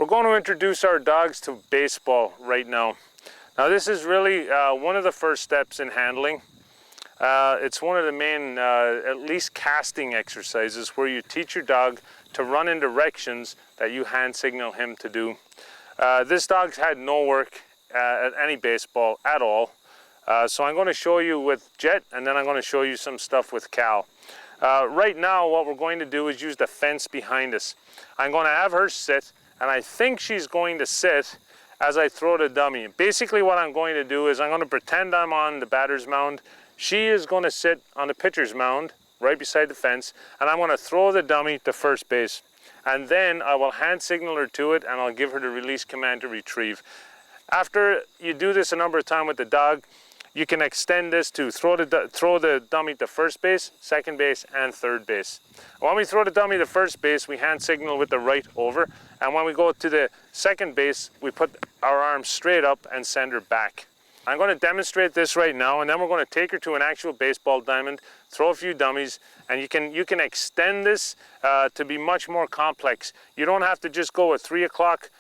going to introduce our dogs to baseball right now. Now this is really one of the first steps in handling. It's one of the main, at least casting exercises, where you teach your dog to run in directions that you hand signal him to do. This dog's had no work at any baseball at all. So I'm going to show you with Jet, and then I'm going to show you some stuff with Cal. Right now what we're going to do is use the fence behind us. I'm going to have her sit, and I think she's going to sit as I throw the dummy. Basically what I'm going to do is I'm going to pretend I'm on the batter's mound. She is going to sit on the pitcher's mound right beside the fence, and I'm going to throw the dummy to first base. And then I will hand signal her to it, and I'll give her the release command to retrieve. After you do this a number of times with the dog, you can extend this to throw the dummy to first base, second base, and third base. When we throw the dummy to first base, we hand signal with the right over, and when we go to the second base, we put our arms straight up and send her back. I'm going to demonstrate this right now, and then we're going to take her to an actual baseball diamond, throw a few dummies, and you can extend this to be much more complex. You don't have to just go at 3 o'clock,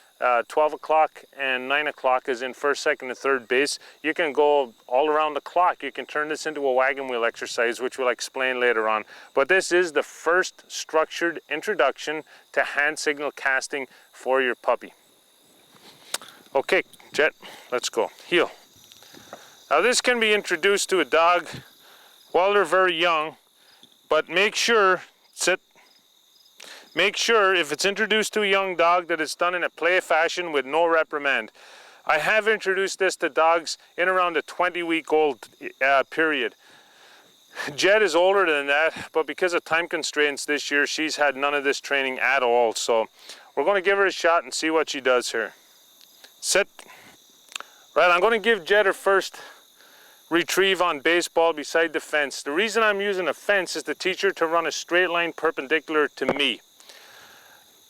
12 o'clock, and 9 o'clock as in first, second, and third base. You can go all around the clock. You can turn this into a wagon wheel exercise, which we'll explain later on. But this is the first structured introduction to hand signal casting for your puppy. Okay, Jet, let's go. Heel. Now this can be introduced to a dog while they're very young, but make sure, sit, make sure if it's introduced to a young dog that it's done in a play fashion with no reprimand. I have introduced this to dogs in around the 20-week-old period. Jet is older than that, but because of time constraints this year, she's had none of this training at all. So we're going to give her a shot and see what she does here. Sit. Right, I'm going to give Jet her first retrieve on baseball beside the fence. The reason I'm using a fence is to teach her to run a straight line perpendicular to me.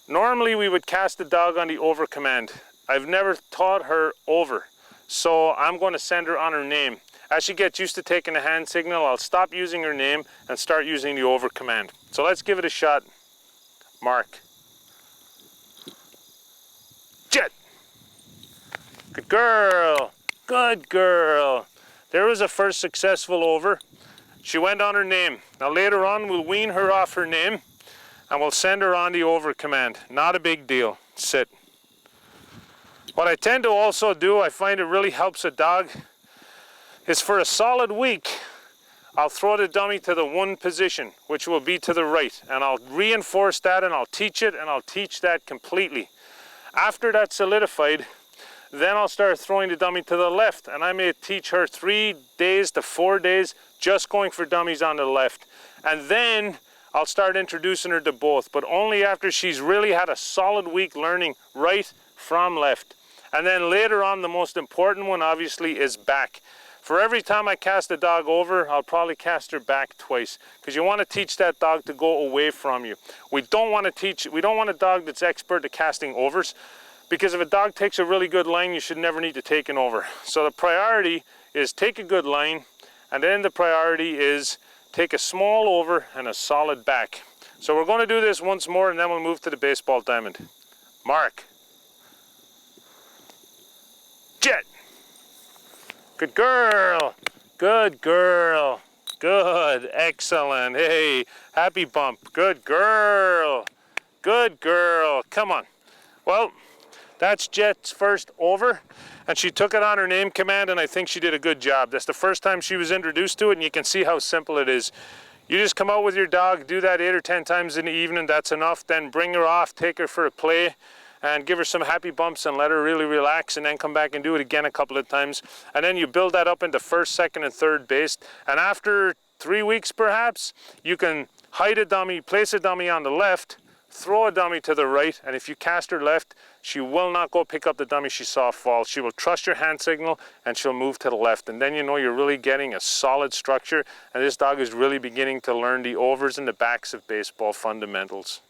Normally we would cast the dog on the over command. I've never taught her over, so I'm going to send her on her name. As she gets used to taking a hand signal, I'll stop using her name and start using the over command. So let's give it a shot. Mark. Jet. Good girl. Good girl. There was a first successful over. She went on her name. Now later on we'll wean her off her name and we'll send her on the over command. Not a big deal. Sit. What I tend to also do, I find it really helps a dog, is for a solid week, I'll throw the dummy to the one position, which will be to the right, and I'll reinforce that and I'll teach it and I'll teach that completely. After that's solidified, then I'll start throwing the dummy to the left, and I may teach her 3 days to 4 days just going for dummies on the left. And then I'll start introducing her to both, but only after she's really had a solid week learning right from left. And then later on, the most important one obviously is back. For every time I cast a dog over, I'll probably cast her back twice, because you want to teach that dog to go away from you. We don't want a dog that's expert at casting overs, because if a dog takes a really good line, you should never need to take an over. So the priority is take a good line, and then the priority is take a small over and a solid back. So we're going to do this once more, and then we'll move to the baseball diamond. Mark. Jet. Good girl. Good girl. Good. Excellent. Hey, happy bump. Good girl. Good girl. Come on. Well, that's Jet's first over, and she took it on her name command, and I think she did a good job. That's the first time she was introduced to it, and you can see how simple it is. You just come out with your dog, do that 8 or 10 times in the evening, that's enough. Then bring her off, take her for a play, and give her some happy bumps and let her really relax, and then come back and do it again a couple of times. And then you build that up into first, second, and third base. And after 3 weeks perhaps, you can hide a dummy, place a dummy on the left, throw a dummy to the right, and if you cast her left, she will not go pick up the dummy she saw fall. She will trust your hand signal and she'll move to the left, and then you know you're really getting a solid structure, and this dog is really beginning to learn the overs and the backs of baseball fundamentals.